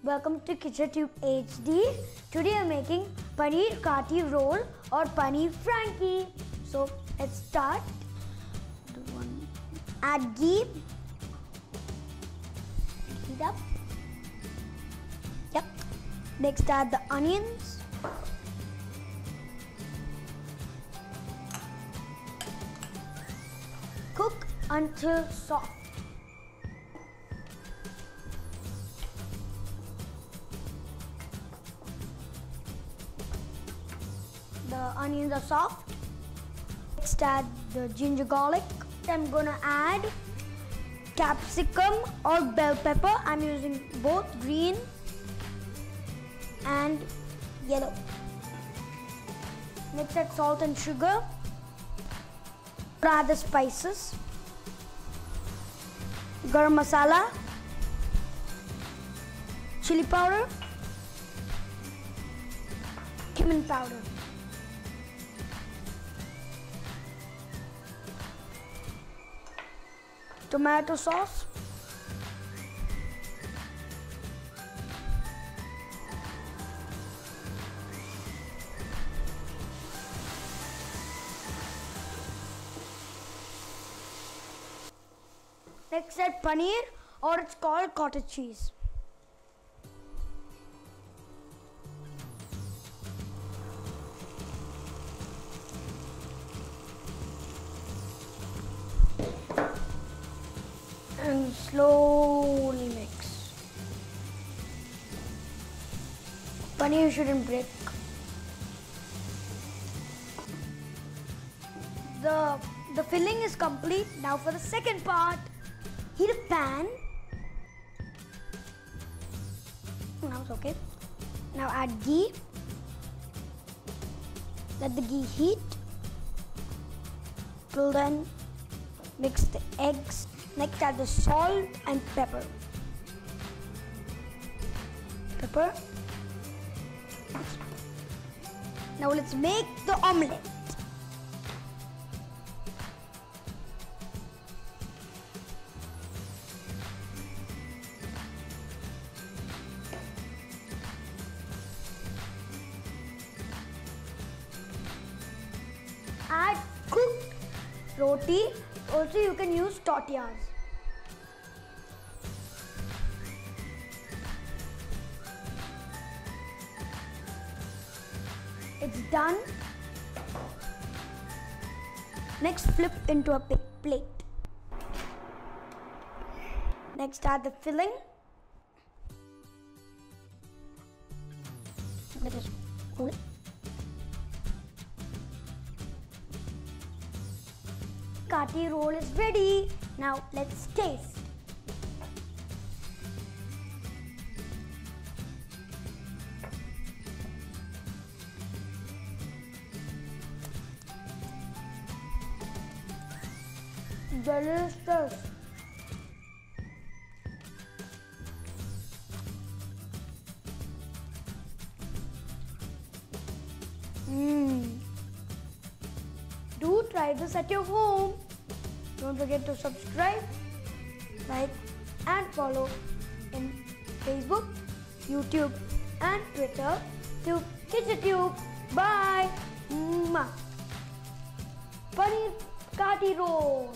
Welcome to KitchenTube HD. Today I'm making paneer kati roll or paneer frankie. So let's start. Add ghee. Heat up. Yep. Next add the onions. Cook until soft. The onions are soft. Next add the ginger garlic. I'm gonna add capsicum or bell pepper. I'm using both green and yellow. Next add salt and sugar. Add the spices. Garam masala, chili powder, cumin powder. Tomato sauce, next add paneer, or it's called cottage cheese. And slowly mix. Paneer shouldn't break. The filling is complete. Now for the second part, heat a pan. Now it's okay. Now add ghee. Let the ghee heat. Till then, mix the eggs. Next add the salt and pepper. Pepper. Now let's make the omelette. Add cooked roti. Also you can use tortillas. It's done. Next flip into a big plate. Next add the filling. Let us roll it. Kati roll is ready. Now let's taste. Delicious. Do try this at your home. Don't forget to subscribe, like and follow in Facebook, YouTube and Twitter to KitchenTube. Bye. Paneer kati roll.